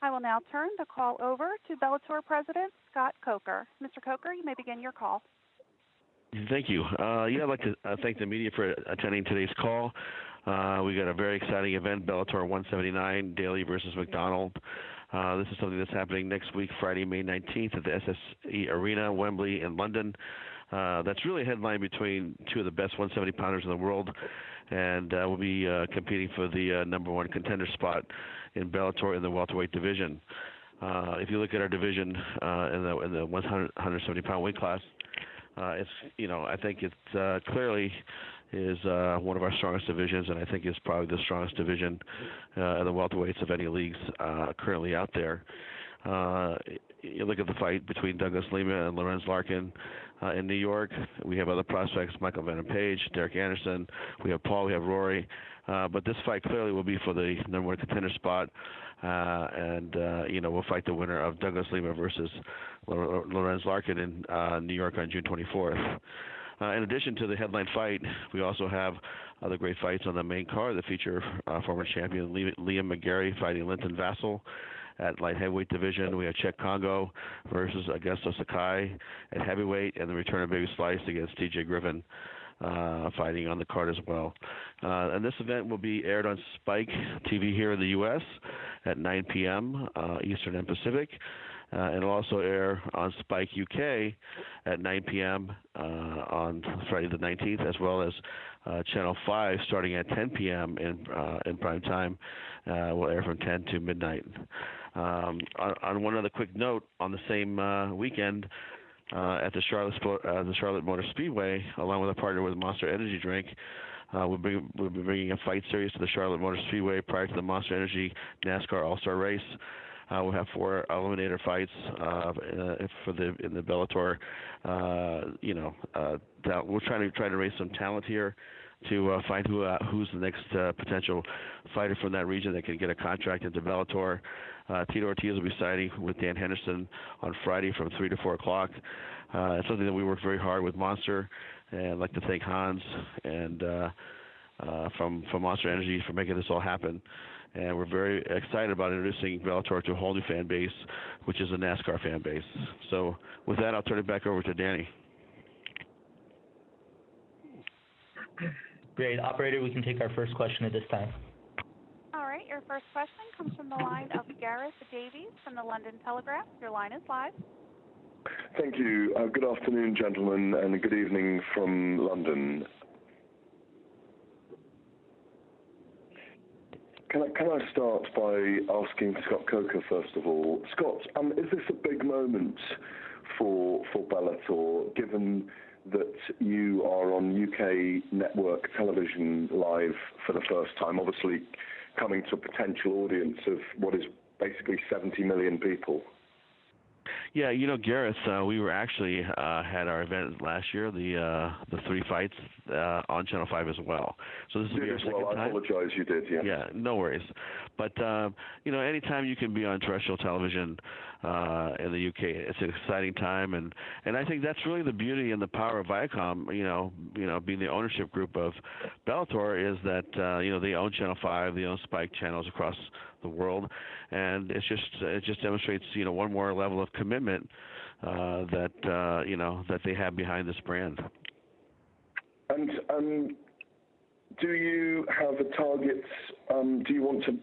I will now turn the call over to Bellator President Scott Coker. Mr. Coker, you may begin your call. Thank you. I'd like to thank the media for attending today's call. We got a very exciting event, Bellator 179, Daley versus MacDonald. This is something that's happening next week, Friday, May 19th at the SSE Arena, Wembley in London. That's really a headline between two of the best 170-pounders in the world, and we'll be competing for the number one contender spot in Bellator in the welterweight division. If you look at our division in the 170-pound weight class, I think it clearly is one of our strongest divisions, and I think it's probably the strongest division in the welterweights of any leagues currently out there. You look at the fight between Douglas Lima and Lorenz Larkin in New York. We have other prospects, Michael Venom Page, Derek Anderson. We have Paul, we have Rory. But this fight clearly will be for the number one contender spot. We'll fight the winner of Douglas Lima versus Lorenz Larkin in New York on June 24th. In addition to the headline fight, we also have other great fights on the main card that feature former champion Liam McGarry fighting Linton Vassell at light heavyweight division. We have Czech Congo versus Augusto Sakai at heavyweight, and the return of Baby Slice against TJ Griffin fighting on the card as well. And this event will be aired on Spike TV here in the U.S. at 9 p.m. Eastern and Pacific. And it'll also air on Spike UK at 9 p.m. On Friday the 19th, as well as Channel 5 starting at 10 p.m. in prime time. Will air from 10 to midnight. On one other quick note, on the same weekend at the Charlotte Motor Speedway, along with a partner with Monster Energy Drink, we'll be bringing a fight series to the Charlotte Motor Speedway prior to the Monster Energy NASCAR All-Star Race. We'll have 4 eliminator fights in the Bellator. We're trying to raise some talent here to find who's the next potential fighter from that region that can get a contract into Bellator. Tito Ortiz will be siding with Dan Henderson on Friday from 3 to 4 o'clock. It's something that we work very hard with Monster, and I'd like to thank Hans and from Monster Energy for making this all happen. And we're very excited about introducing Bellator to a whole new fan base, which is a NASCAR fan base. So with that, I'll turn it back over to Danny. Great. Operator, we can take our first question at this time. All right, your first question comes from the line of Gareth Davies from the London Telegraph. Your line is live. Thank you. Good afternoon, gentlemen, and good evening from London. Can I start by asking Scott Coker, first of all? Scott, is this a big moment for Bellator, given that you are on UK network television live for the first time, obviously coming to a potential audience of what is basically 70 million people? Yeah, Gareth, we were actually had our event last year, the 3 fights on Channel 5 as well. So this will be our second time. I apologize, you did, yeah. Yeah, no worries. But, anytime you can be on terrestrial television in the UK, it's an exciting time. And I think that's really the beauty and the power of Viacom, being the ownership group of Bellator, is that, they own Channel 5, they own Spike channels across the world, and it just demonstrates one more level of commitment that they have behind this brand. And do you have a target? Do you want to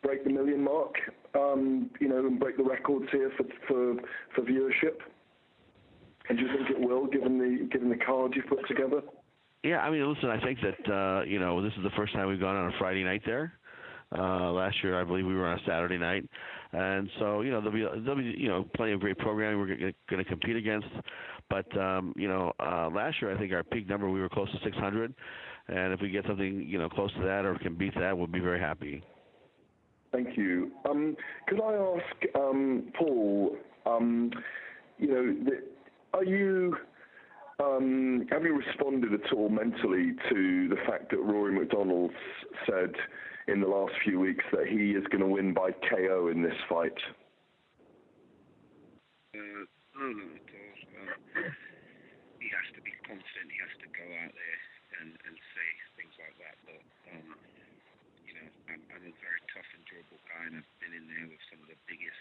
break the million mark? And break the records here for viewership? And do you think it will, given the card you put together? Yeah, listen, I think that this is the first time we've gone on a Friday night there. Last year, I believe we were on a Saturday night, and so there'll be plenty of great programming we're going to compete against. But last year I think our peak number we were close to 600, and if we get something close to that or can beat that, we'll be very happy. Thank you. Could I ask Paul? Have you responded at all mentally to the fact that Rory MacDonald said in the last few weeks that he is going to win by KO in this fight? No, not at all. He has to be confident. He has to go out there and say things like that. But I'm a very tough and durable guy, and I've been in there with some of the biggest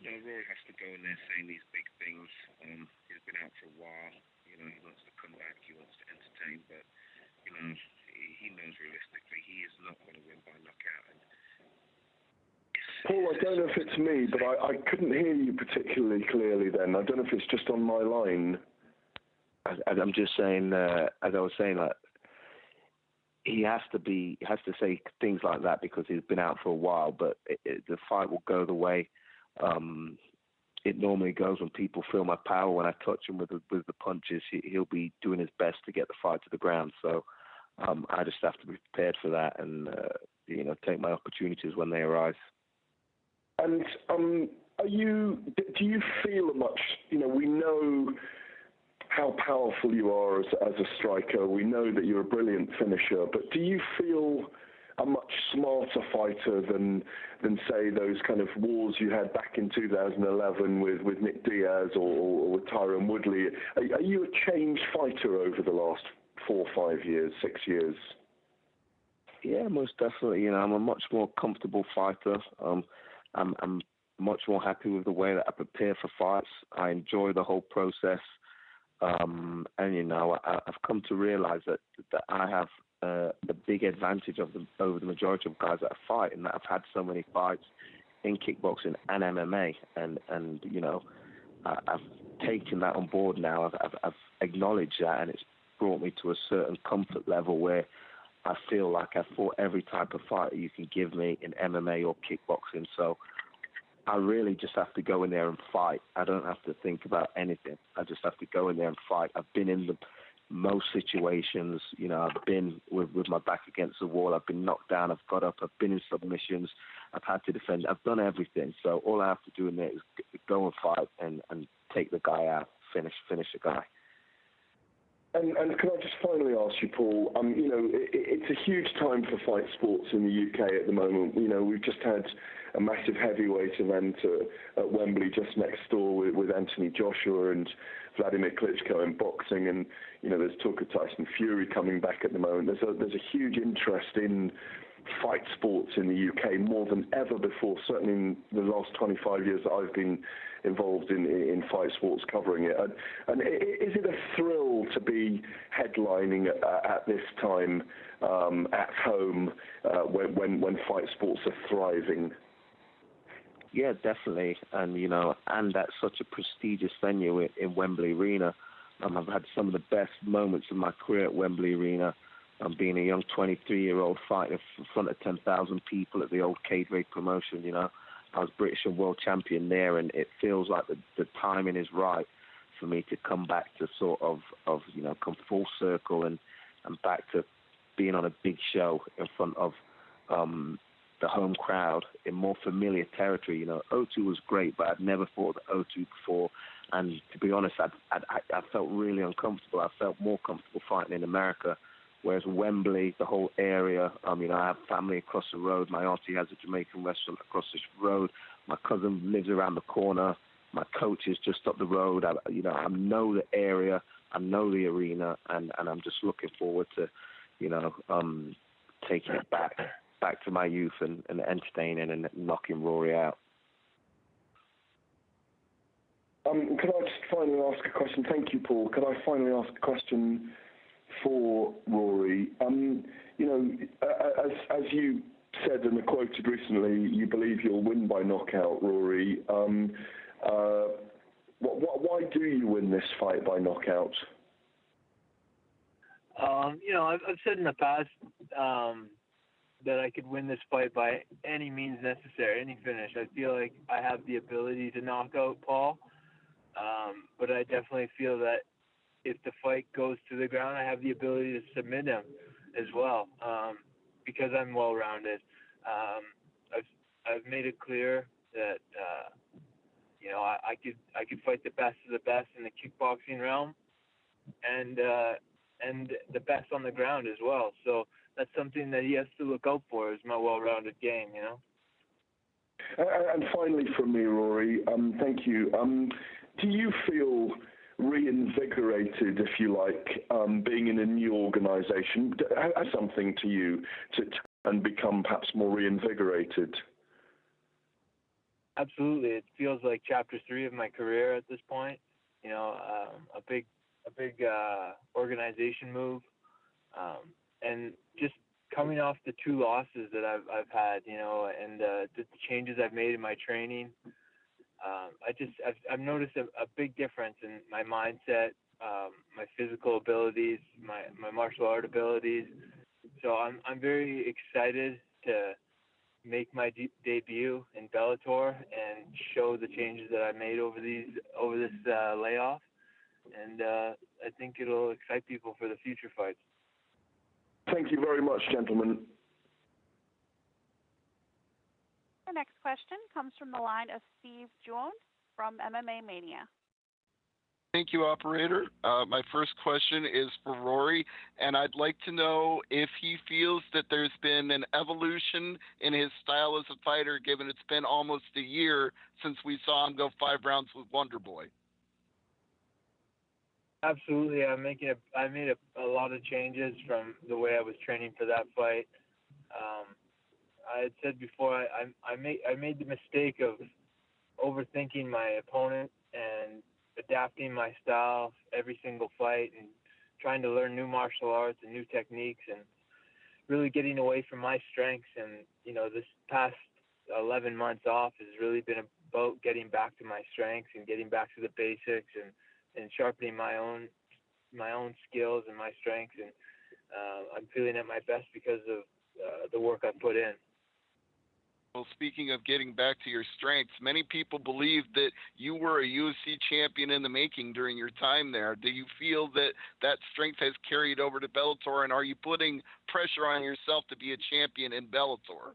Rory has to go in there saying these big things. He's been out for a while. He wants to come back. He wants to entertain, but he knows realistically he is not going to win by knockout. And Paul, I don't know if it's me, but I couldn't hear you particularly clearly then. I don't know if it's just on my line. I'm just saying, as I was saying, like, he has to say things like that because he's been out for a while, but the fight will go the way it normally goes when people feel my power. When I touch him with the punches, he'll be doing his best to get the fight to the ground. So I just have to be prepared for that and take my opportunities when they arise. And do you feel much? We know how powerful you are as a striker. We know that you're a brilliant finisher. But do you feel a much smarter fighter than say those kind of wars you had back in 2011 with Nick Diaz or with Tyron Woodley? Are you a changed fighter over the last 4, 5 years, 6 years? Yeah, most definitely. I'm a much more comfortable fighter. I'm much more happy with the way that I prepare for fights. I enjoy the whole process. And I've come to realize that I have the big advantage over the majority of guys that I fight, and that I've had so many fights in kickboxing and MMA, and I've taken that on board now. I've acknowledged that, and it's brought me to a certain comfort level where I feel like I've fought every type of fighter you can give me in MMA or kickboxing. So I really just have to go in there and fight. I don't have to think about anything. I just have to go in there and fight. I've been in the most situations. I've been with my back against the wall. I've been knocked down. I've got up. I've been in submissions. I've had to defend. I've done everything. So all I have to do in there is go and fight and take the guy out, finish a guy. And can I just finally ask you, Paul, it's a huge time for fight sports in the UK at the moment. We've just had a massive heavyweight event at Wembley just next door with Anthony Joshua and Vladimir Klitschko in boxing, and there's talk of Tyson Fury coming back at the moment. There's a huge interest in fight sports in the UK more than ever before, certainly in the last 25 years that I've been involved in fight sports covering it. And is it a thrill to be headlining at this time at home when fight sports are thriving? Yeah, definitely. And that's such a prestigious venue in Wembley Arena. I've had some of the best moments of my career at Wembley Arena. Being a young 23-year-old fighting in front of 10,000 people at the old K.B. promotion, I was British and world champion there, and it feels like the timing is right for me to come back to sort of come full circle and back to being on a big show in front of the home crowd in more familiar territory. O2 was great, but I'd never fought at O2 before, and to be honest, I felt really uncomfortable. I felt more comfortable fighting in America. Whereas Wembley, the whole area, I have family across the road. My auntie has a Jamaican restaurant across the road. My cousin lives around the corner. My coach is just up the road. I know the area. I know the arena, and I'm just looking forward to, taking it back to my youth and entertaining and knocking Rory out. Could I just finally ask a question? Thank you, Paul. Could I finally ask a question for Rory? As you said and quoted recently, you believe you'll win by knockout, Rory. Why do you win this fight by knockout? I've said in the past that I could win this fight by any means necessary, any finish. I feel like I have the ability to knock out Paul, but I definitely feel that if the fight goes to the ground, I have the ability to submit him as well, because I'm well-rounded. I've made it clear that I could fight the best of the best in the kickboxing realm, and the best on the ground as well. So that's something that he has to look out for, is my well-rounded game. And finally, from me, Rory, thank you. Do you feel reinvigorated, if you like, being in a new organisation? Has something to you and become perhaps more reinvigorated? Absolutely, it feels like chapter 3 of my career at this point. You know, a big organization move, and just coming off the 2 losses that I've had, you know, and the changes I've made in my training. I've noticed a big difference in my mindset, my physical abilities, my martial art abilities. So I'm very excited to make my debut in Bellator and show the changes that I made over this layoff, and I think it'll excite people for the future fights. Thank you very much, gentlemen. The next question comes from the line of Steve Jones from MMA Mania. Thank you, operator. My first question is for Rory, and I'd like to know if he feels that there's been an evolution in his style as a fighter, given it's been almost a year since we saw him go 5 rounds with Wonder Boy. Absolutely, I made a lot of changes from the way I was training for that fight. I had said before, I made the mistake of overthinking my opponent and adapting my style every single fight and trying to learn new martial arts and new techniques and really getting away from my strengths. And, you know, this past 11 months off has really been about getting back to my strengths and getting back to the basics and sharpening my own skills and my strengths. And I'm feeling at my best because of the work I've put in. Well, speaking of getting back to your strengths, many people believe that you were a UFC champion in the making during your time there. Do you feel that that strength has carried over to Bellator, and are you putting pressure on yourself to be a champion in Bellator?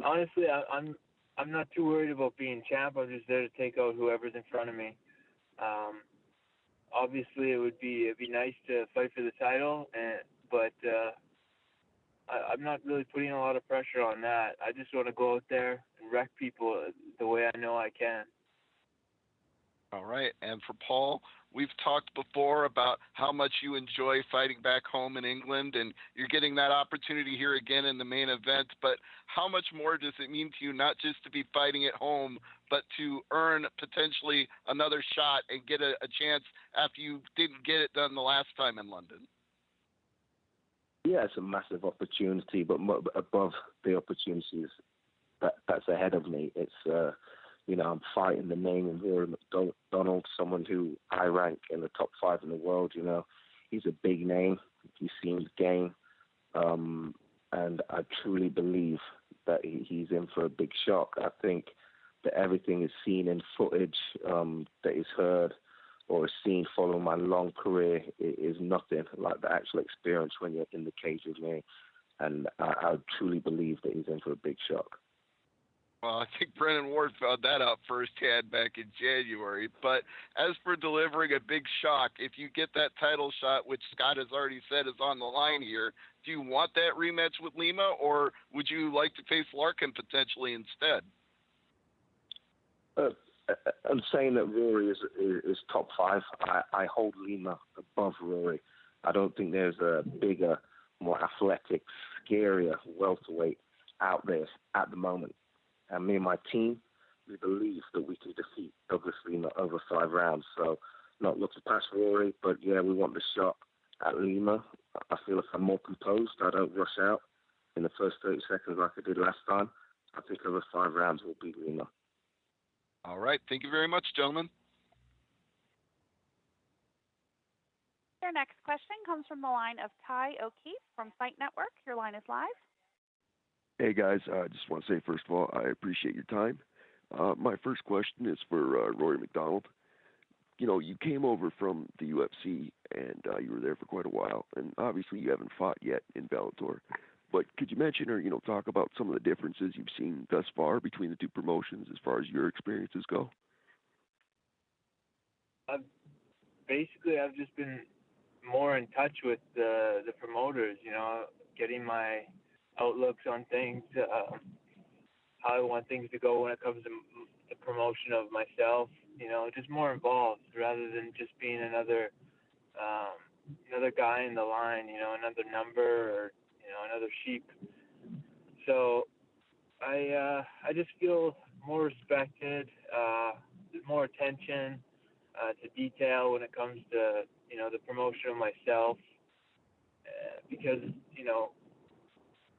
Honestly, I'm not too worried about being champ. I'm just there to take out whoever's in front of me. Obviously, it'd be nice to fight for the title, but I'm not really putting a lot of pressure on that. I just want to go out there and wreck people the way I know I can. All right. And for Paul, we've talked before about how much you enjoy fighting back home in England, and you're getting that opportunity here again in the main event. But how much more does it mean to you not just to be fighting at home, but to earn potentially another shot and get a chance after you didn't get it done the last time in London? Yeah, it's a massive opportunity, but above the opportunities that's ahead of me, it's I'm fighting the name of Rory MacDonald, someone who I rank in the top 5 in the world. You know, he's a big name. He's seen his game, and I truly believe that he's in for a big shock. I think that everything is seen in footage that is heard or is seen following my long career is nothing like the actual experience when you're in the cage with me. And I truly believe that he's in for a big shock. Well, I think Brennan Ward found that out firsthand back in January. But as for delivering a big shock, if you get that title shot, which Scott has already said is on the line here, do you want that rematch with Lima, or would you like to face Larkin potentially instead? I'm saying that Rory is top 5. I hold Lima above Rory. I don't think there's a bigger, more athletic, scarier welterweight out there at the moment. And me and my team, we believe that we can defeat Douglas Lima over 5 rounds. So not looking past Rory, but yeah, we want the shot at Lima. I feel if I'm more composed, I don't rush out in the first 30 seconds like I did last time. I think over 5 rounds we'll beat Lima. All right. Thank you very much, gentlemen. Your next question comes from the line of Ty O'Keefe from Fight Network. Your line is live. Hey, guys. I just want to say, first of all, I appreciate your time. My first question is for Rory MacDonald. You know, you came over from the UFC, and you were there for quite a while, and obviously you haven't fought yet in Bellator. But could you mention or, talk about some of the differences you've seen thus far between the 2 promotions as far as your experiences go? I've just been more in touch with the promoters, getting my outlooks on things, how I want things to go when it comes to the promotion of myself, just more involved rather than just being another guy in the line, another number or, another sheep. So I just feel more respected, more attention to detail when it comes to the promotion of myself, because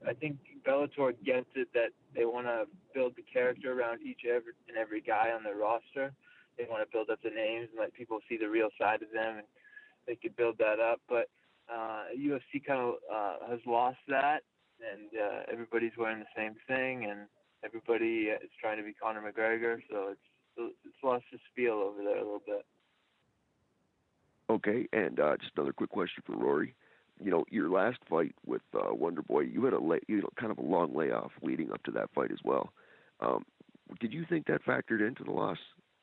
I think Bellator gets it that they want to build the character around each and every guy on their roster. They want to build up the names and let people see the real side of them, and they could build that up. But UFC kind of has lost that, and everybody's wearing the same thing, and everybody is trying to be Conor McGregor, so it's lost its feel over there a little bit. Okay, and just another quick question for Rory. Your last fight with Wonder Boy, you had kind of a long layoff leading up to that fight as well. Did you think that factored into the loss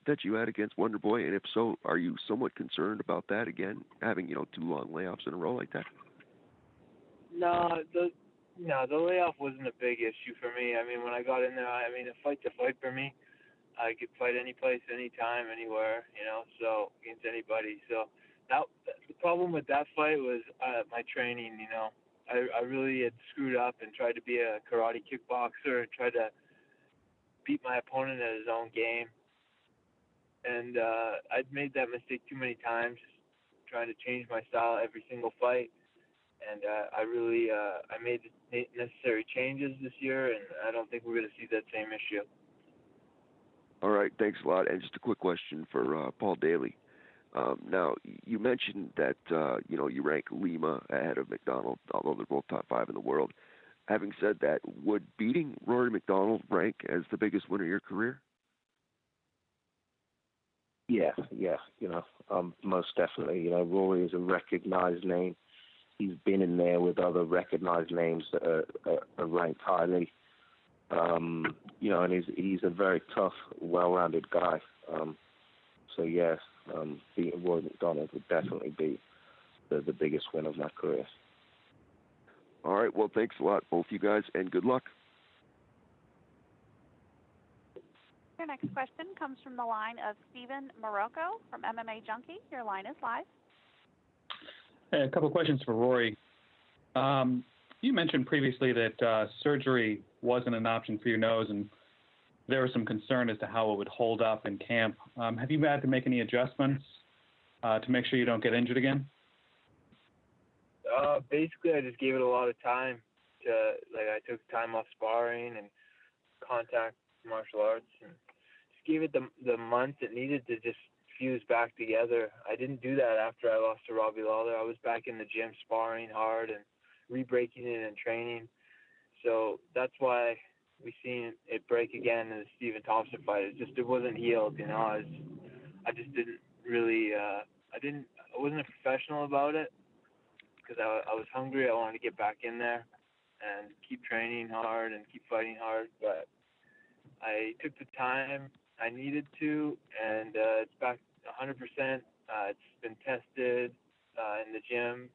that you had against Wonder Boy? And if so, are you somewhat concerned about that again, having 2 long layoffs in a row like that? No, the layoff wasn't a big issue for me. I mean, when I got in there, a fight's a fight for me. I could fight any place, anytime, anywhere, so against anybody. So the problem with that fight was my training. I really had screwed up and tried to be a karate kickboxer and tried to beat my opponent at his own game. And I'd made that mistake too many times, trying to change my style every single fight. And I made the necessary changes this year, and I don't think we're going to see that same issue. All right, thanks a lot. And just a quick question for Paul Daley. Now, you mentioned that, you rank Lima ahead of MacDonald, although they're both top 5 in the world. Having said that, would beating Rory MacDonald rank as the biggest win of your career? Yeah, most definitely. Rory is a recognized name. He's been in there with other recognized names that are ranked highly. And he's a very tough, well-rounded guy. Beating Rory MacDonald would definitely be the biggest win of my career. All right, well, thanks a lot, both you guys, and good luck. Your next question comes from the line of Steven Morocco from MMA Junkie. Your line is live. Hey, a couple of questions for Rory. You mentioned previously that surgery wasn't an option for your nose, and there was some concern as to how it would hold up in camp. Have you had to make any adjustments to make sure you don't get injured again? Basically, I just gave it a lot of time. I took time off sparring and contact martial arts, and just gave it the month it needed to just fuse back together. I didn't do that after I lost to Robbie Lawler. I was back in the gym sparring hard and re-breaking it and training. So that's why we seen it break again in the Stephen Thompson fight. It wasn't healed, I just didn't really. I wasn't a professional about it because I was hungry. I wanted to get back in there and keep training hard and keep fighting hard. But I took the time I needed to, and it's back 100%. It's been tested in the gym.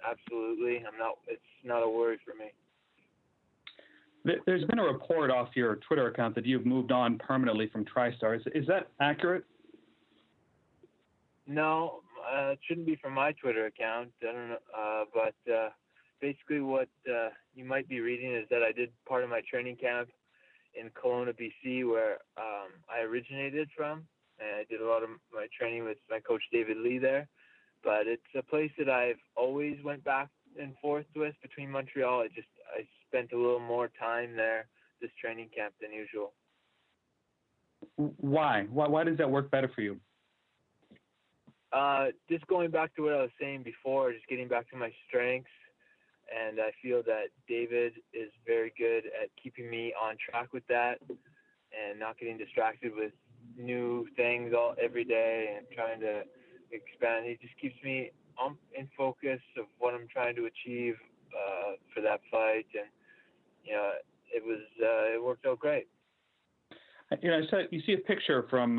Absolutely, it's not a worry for me. There's been a report off your Twitter account that you've moved on permanently from TriStar. Is that accurate? No, it shouldn't be from my Twitter account. I don't know, but basically what you might be reading is that I did part of my training camp in Kelowna, BC, where I originated from, and I did a lot of my training with my coach David Lee there. But it's a place that I've always went back and forth with between Montreal. I spent a little more time there this training camp than usual. Why? Why does that work better for you? Just going back to what I was saying before, just getting back to my strengths. And I feel that David is very good at keeping me on track with that and not getting distracted with new things every day and trying to expand. He just keeps me in focus of what I'm trying to achieve for that fight. And, it worked out great. So you see a picture from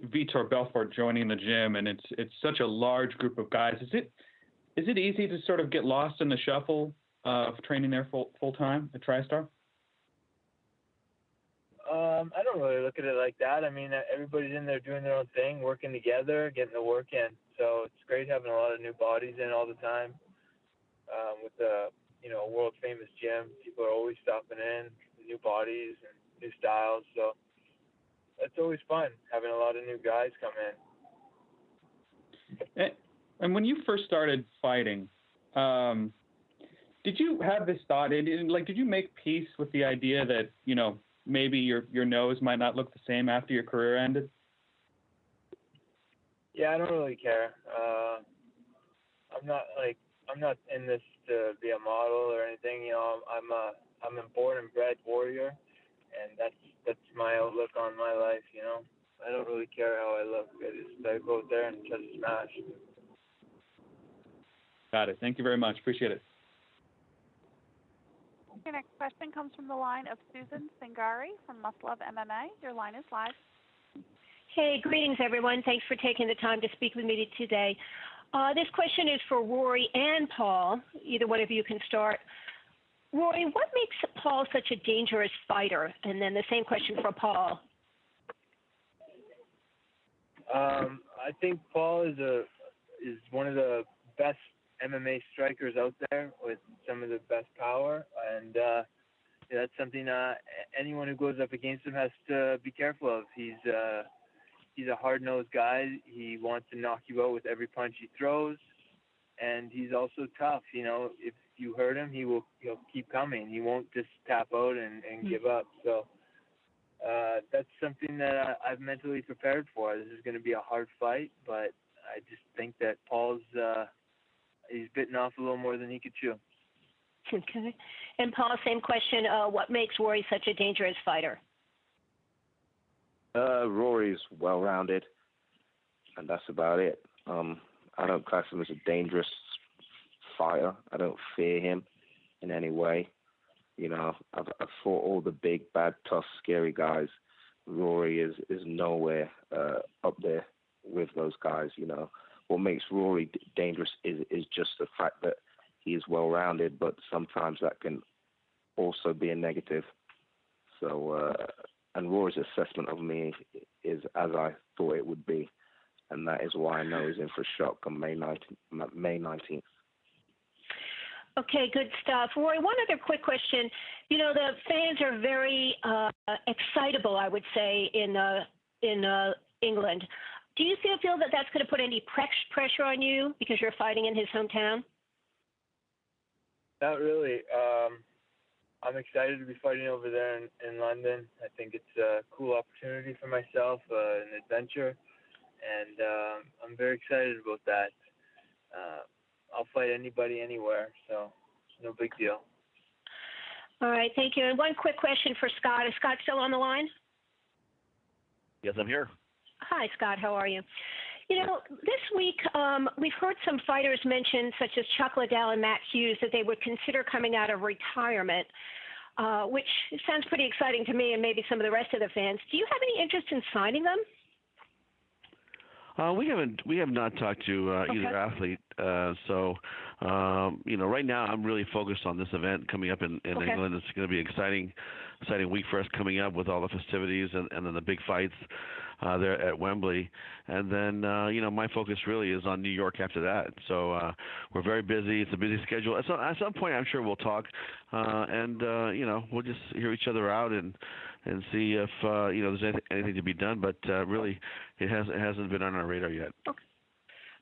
Vitor Belfort joining the gym, and it's such a large group of guys. Is it easy to sort of get lost in the shuffle of training there full time at TriStar? I don't really look at it like that. I mean, everybody's in there doing their own thing, working together, getting the work in. So it's great having a lot of new bodies in all the time. With the world famous gym, people are always stopping in. new bodies and new styles. So it's always fun having a lot of new guys come in. And when you first started fighting, did you have this thought? Did you make peace with the idea that maybe your nose might not look the same after your career ended? Yeah, I don't really care. I'm not in this to be a model or anything. I'm a born and bred warrior, and that's my outlook on my life. I don't really care how I look. I go out there and try to smash. Got it. Thank you very much. Appreciate it. Your next question comes from the line of Susan Singari from Must Love MMA. Your line is live. Hey, greetings, everyone. Thanks for taking the time to speak with me today. This question is for Rory and Paul. Either one of you can start. Rory, what makes Paul such a dangerous fighter? And then the same question for Paul. I think Paul is one of the best MMA strikers out there with some of the best power, and that's something anyone who goes up against him has to be careful of. He's a hard-nosed guy. He wants to knock you out with every punch he throws, and he's also tough. If you hurt him, he'll keep coming. He won't just tap out and give up. So that's something that I've mentally prepared for. This is going to be a hard fight, but I just think that Paul's he's bitten off a little more than he could chew. Okay. And Paul, same question. What makes Rory such a dangerous fighter? Rory's well-rounded, and that's about it. I don't class him as a dangerous fighter. I don't fear him in any way. I've fought all the big, bad, tough, scary guys. Rory is nowhere up there with those guys. What makes Rory dangerous is just the fact that he is well-rounded, but sometimes that can also be a negative. So, and Rory's assessment of me is as I thought it would be, and that is why I know he's in for a shock on May 19th. Okay, good stuff. Rory, one other quick question. The fans are very excitable, I would say, in England. Do you feel that that's going to put any pressure on you because you're fighting in his hometown? Not really. I'm excited to be fighting over there in London. I think it's a cool opportunity for myself, an adventure, and I'm very excited about that. I'll fight anybody anywhere, so no big deal. All right, thank you. And one quick question for Scott. Is Scott still on the line? Yes, I'm here. Hi, Scott. How are you? This week we've heard some fighters mention, such as Chuck Liddell and Matt Hughes, that they would consider coming out of retirement, which sounds pretty exciting to me and maybe some of the rest of the fans. Do you have any interest in signing them? We have not talked to either athlete. So right now I'm really focused on this event coming up in England. It's going to be an exciting week for us coming up with all the festivities and then the big fights there at Wembley. And then, my focus really is on New York after that. So we're very busy. It's a busy schedule. At some point, I'm sure we'll talk, and we'll just hear each other out and see if there's anything to be done. But really, it hasn't been on our radar yet. Okay.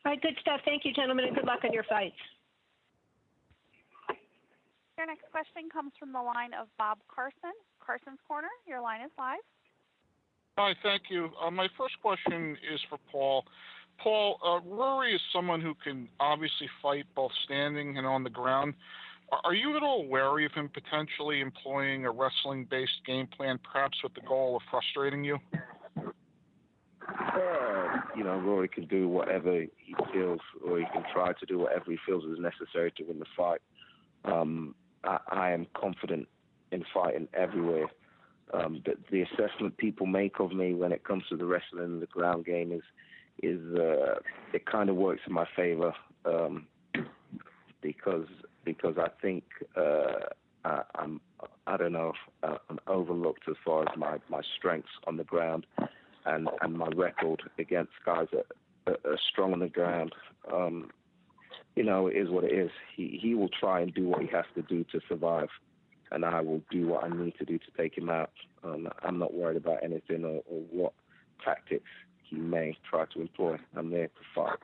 All right, good stuff. Thank you, gentlemen, and good luck on your fights. Your next question comes from the line of Bob Carson, Carson's Corner. Your line is live. Hi, thank you. My first question is for Paul. Paul, Rory is someone who can obviously fight both standing and on the ground. Are you at all wary of him potentially employing a wrestling-based game plan, perhaps with the goal of frustrating you? Rory can do whatever he feels, or he can try to do whatever he feels is necessary to win the fight. I am confident in fighting everywhere. The assessment people make of me when it comes to the wrestling and the ground game is it kind of works in my favor because I think I'm overlooked as far as my strengths on the ground and my record against guys that are strong on the ground. It is what it is. He will try and do what he has to do to survive. and I will do what I need to do to take him out. I'm not worried about anything or what tactics he may try to employ. I'm there to fight.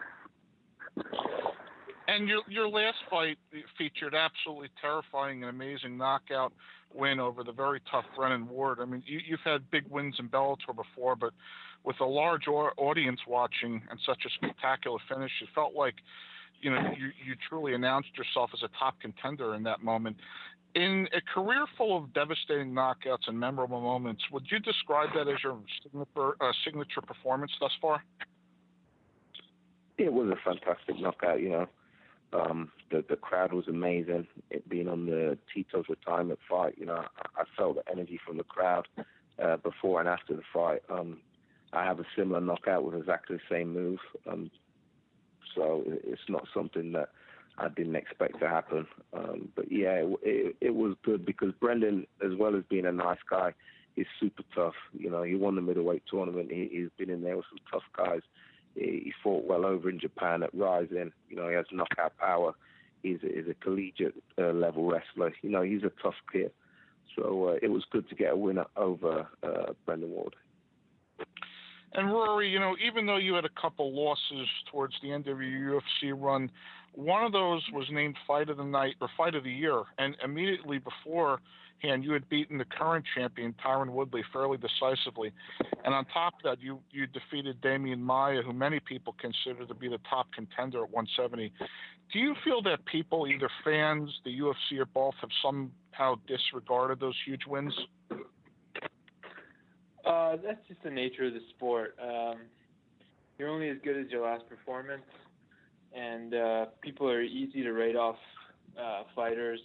And your last fight featured absolutely terrifying and amazing knockout win over the very tough Brennan Ward. I mean, you've had big wins in Bellator before, but with a large audience watching and such a spectacular finish, it felt like you truly announced yourself as a top contender in that moment. In a career full of devastating knockouts and memorable moments, would you describe that as your signature performance thus far? It was a fantastic knockout, The crowd was amazing. It being on the Tito's retirement fight, I felt the energy from the crowd before and after the fight. I have a similar knockout with exactly the same move. So it's not something that I didn't expect to happen. But yeah, it was good because Brendan, as well as being a nice guy, he's super tough. He won the middleweight tournament. He's been in there with some tough guys. He fought well over in Japan at Rising. He has knockout power. He's a collegiate level wrestler. He's a tough kid. So it was good to get a winner over Brendan Ward. And Rory, even though you had a couple losses towards the end of your UFC run, one of those was named Fight of the Night or Fight of the Year, and immediately beforehand you had beaten the current champion Tyron Woodley fairly decisively, and on top of that you defeated Damian Maia, who many people consider to be the top contender at 170. Do you feel that people, either fans, the UFC, or both, have somehow disregarded those huge wins? That's just the nature of the sport. You're only as good as your last performance, and people are easy to write off fighters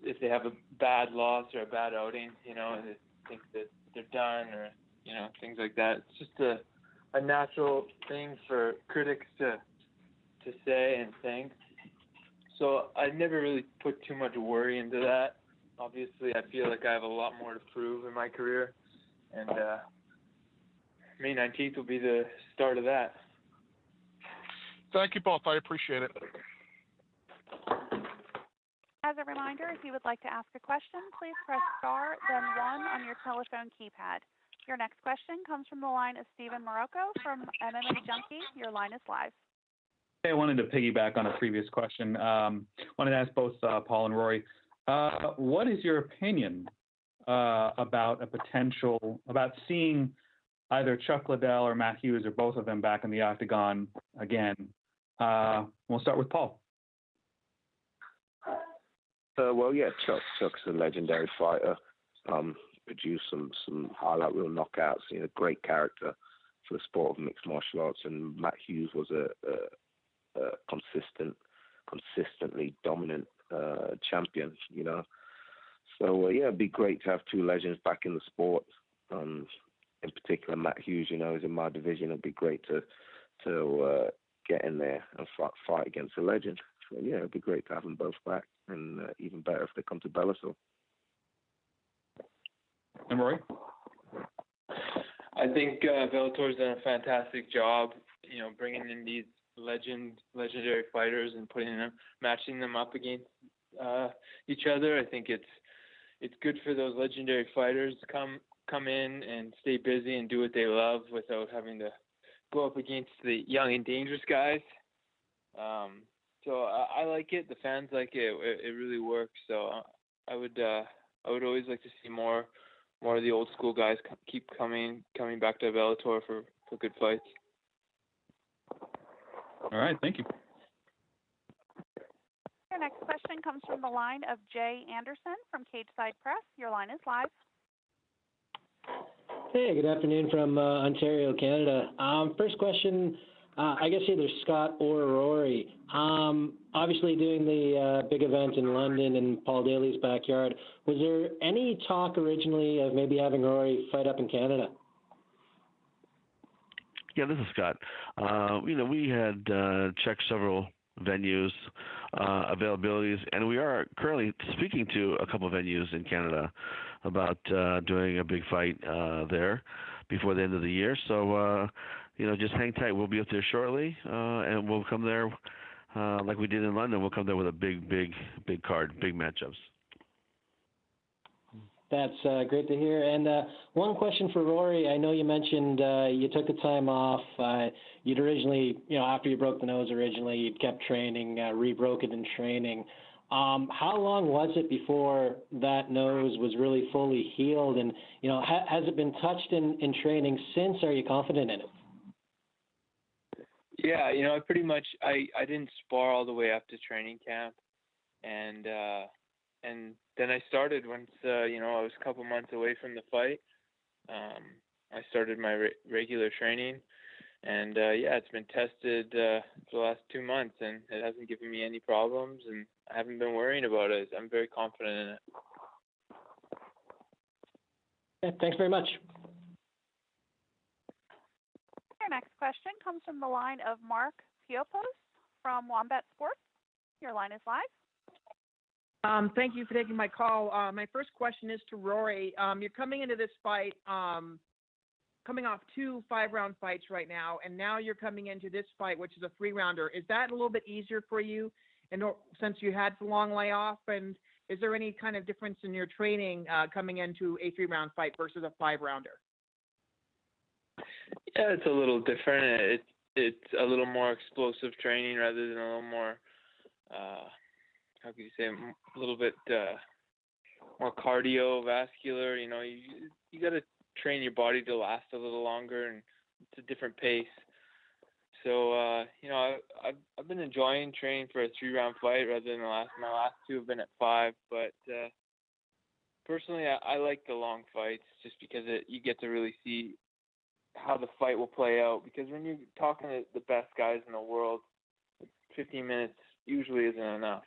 if they have a bad loss or a bad outing, and they think that they're done or, things like that. It's just a natural thing for critics to say and think. So I never really put too much worry into that. Obviously, I feel like I have a lot more to prove in my career, and May 19th will be the start of that. Thank you both. I appreciate it. As a reminder, if you would like to ask a question, please press star, then 1 on your telephone keypad. Your next question comes from the line of Steven Marocco from MMA Junkie. Your line is live. Hey, I wanted to piggyback on a previous question. Wanted to ask both Paul and Rory. What is your opinion about seeing either Chuck Liddell or Matt Hughes or both of them back in the octagon again? We'll start with Paul. Well, yeah, Chuck's a legendary fighter. Produced some highlight reel knockouts. Great character for the sport of mixed martial arts. And Matt Hughes was a consistently dominant champion. So yeah, it'd be great to have two legends back in the sport. In particular, Matt Hughes, is in my division. It'd be great to get in there and fight against a legend. So yeah, it'd be great to have them both back, and even better if they come to Bellator. And Rory? I think Bellator's done a fantastic job, bringing in these legendary fighters and matching them up against each other. I think it's good for those legendary fighters to come in and stay busy and do what they love without having to go up against the young and dangerous guys. So I like it. The fans like it. It really works. So I would always like to see more of the old school guys keep coming back to Bellator for good fights. All right, thank you. Your next question comes from the line of Jay Anderson from Cageside Press. Your line is live. Hey, good afternoon from Ontario, Canada. First question, I guess either Scott or Rory. Obviously doing the big event in London in Paul Daley's backyard, was there any talk originally of maybe having Rory fight up in Canada? Yeah, this is Scott. We had checked several venues, availabilities, and we are currently speaking to a couple of venues in Canada about doing a big fight there before the end of the year. So, just hang tight. We'll be up there shortly, and we'll come there like we did in London. We'll come there with a big card, big matchups. That's great to hear. And one question for Rory. I know you mentioned you took the time off. You'd originally, after you broke the nose originally, you'd kept training, re-broke it in training. How long was it before that nose was really fully healed? And, has it been touched in training since? Are you confident in it? Yeah, I pretty much, I didn't spar all the way up to training camp. And then I started once, I was a couple months away from the fight. I started my regular training. And, it's been tested for the last 2 months, and it hasn't given me any problems, and I haven't been worrying about it. I'm very confident in it. Okay, thanks very much. Your next question comes from the line of Mark Piopos from Wombat Sports. Your line is live. Thank you for taking my call. My first question is to Rory. You're coming into this fight coming off 2 5-round fights right now, and now you're coming into this fight, which is a 3-rounder. Is that a little bit easier for you since you had the long layoff? And is there any kind of difference in your training coming into a 3-round fight versus a 5-rounder? Yeah, it's a little different. It's a little more explosive training rather than a little more, how could you say, a little bit more cardiovascular. You got to train your body to last a little longer, and it's a different pace. So, I've been enjoying training for a 3-round fight rather than my last 2 have been at 5. But personally, I like the long fights just because you get to really see how the fight will play out. Because when you're talking to the best guys in the world, 15 minutes usually isn't enough.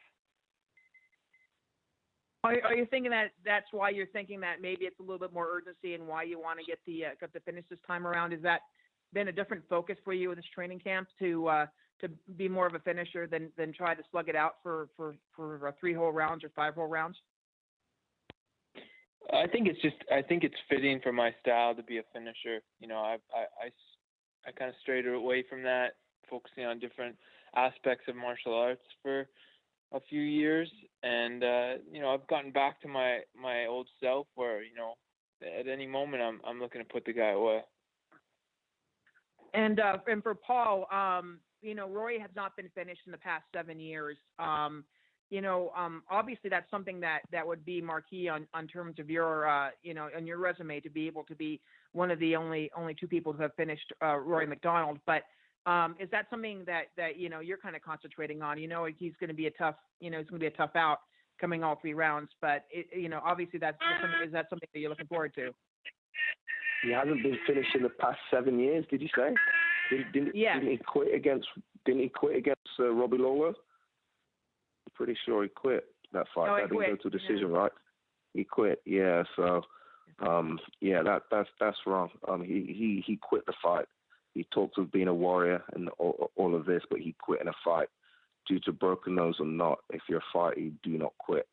Are you thinking that's why you're thinking that maybe it's a little bit more urgency and why you want to get the finish this time around? Is that been a different focus for you in this training camp to be more of a finisher than try to slug it out for 3-hole rounds or 5-hole rounds? I think it's fitting for my style to be a finisher. I kind of strayed away from that, focusing on different aspects of martial arts for a few years, and I've gotten back to my old self where at any moment I'm looking to put the guy away. And for Paul, Rory has not been finished in the past 7 years. Obviously that's something that would be marquee on terms of your on your resume, to be able to be one of the only 2 people who have finished Rory MacDonald. But is that something that you're kind of concentrating on? He's going to be a tough out coming all 3 rounds. But obviously is that something that you're looking forward to? He hasn't been finished in the past 7 years. Did you say? Didn't he quit against Robbie Lawler? I'm pretty sure he quit that fight. No, that didn't go to decision, right? He quit. Yeah. So, that's wrong. He quit the fight. He talked of being a warrior and all of this, but he quit in a fight due to broken nose or not. If you're a fighter, you do not quit.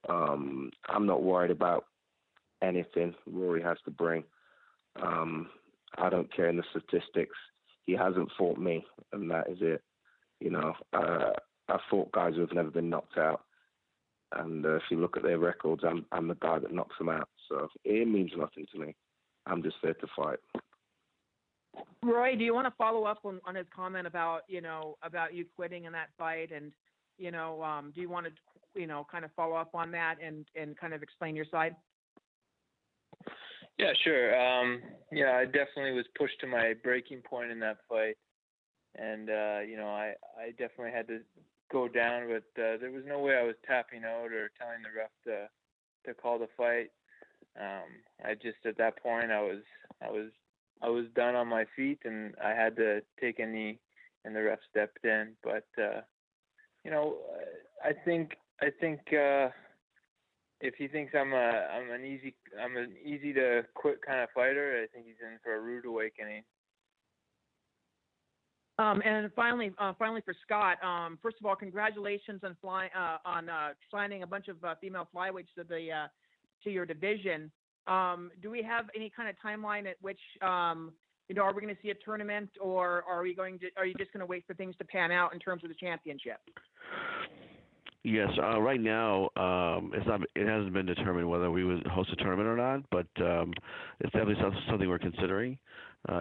I'm not worried about anything Rory has to bring. I don't care in the statistics. He hasn't fought me, and that is it. I fought guys who have never been knocked out, and if you look at their records, I'm the guy that knocks them out. So it means nothing to me. I'm just there to fight. Roy, do you want to follow up on his comment about you quitting in that fight, and do you want to kind of follow up on that and kind of explain your side? Yeah, sure. I definitely was pushed to my breaking point in that fight, and I definitely had to go down, but there was no way I was tapping out or telling the ref to call the fight. I just, at that point, I was done on my feet, and I had to take a knee, and the ref stepped in. But I think if he thinks I'm an easy to quit kind of fighter, I think he's in for a rude awakening. And finally for Scott, first of all, congratulations on signing a bunch of female flyweights to your division. Do we have any kind of timeline at which are we going to see a tournament, or are you just going to wait for things to pan out in terms of the championship? Yes, right now it hasn't been determined whether we would host a tournament or not, but it's definitely something we're considering.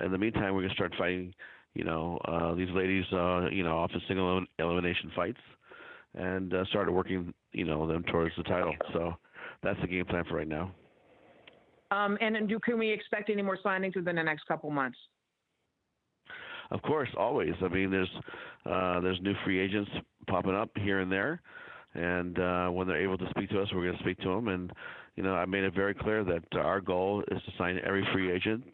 In the meantime, we're going to start fighting, these ladies, off in single elimination fights, and started working, them towards the title. So that's the game plan for right now. And can we expect any more signings within the next couple months? Of course, always. I mean, there's new free agents popping up here and there, and when they're able to speak to us, we're going to speak to them. And I made it very clear that our goal is to sign every free agent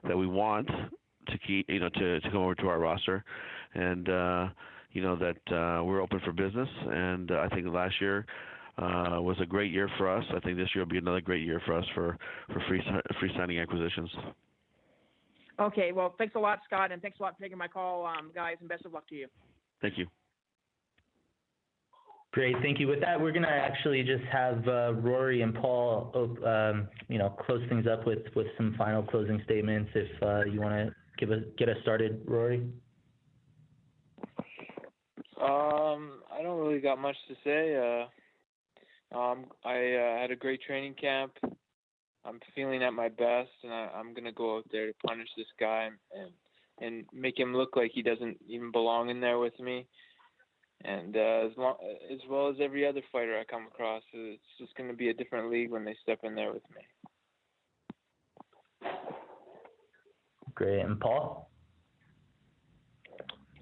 that we want to keep, to come over to our roster, and that we're open for business. And I think last year was a great year for us. I think this year will be another great year for us for free signing acquisitions. Okay, well, thanks a lot, Scott, and thanks a lot for taking my call, guys, and best of luck to you. Thank you. Great, thank you. With that, we're going to actually just have Rory and Paul, close things up with some final closing statements. If you want to get us started, Rory. I don't really got much to say. I had a great training camp. I'm feeling at my best, and I'm going to go out there to punish this guy and make him look like he doesn't even belong in there with me. And as well as every other fighter I come across, it's just going to be a different league when they step in there with me. Great. And Paul?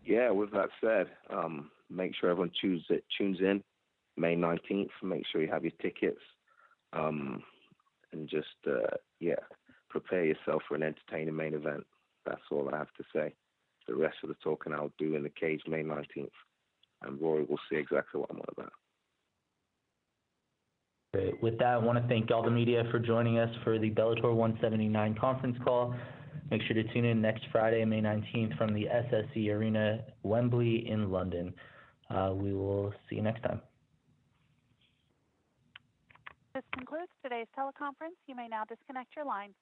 Yeah, with that said, make sure everyone tunes in May 19th. Make sure you have your tickets. And just, prepare yourself for an entertaining main event. That's all I have to say. The rest of the talking I'll do in the cage May 19th. And Rory will see exactly what I'm on about. Great. With that, I want to thank all the media for joining us for the Bellator 179 conference call. Make sure to tune in next Friday, May 19th from the SSE Arena, Wembley in London. We will see you next time. This concludes today's teleconference. You may now disconnect your line.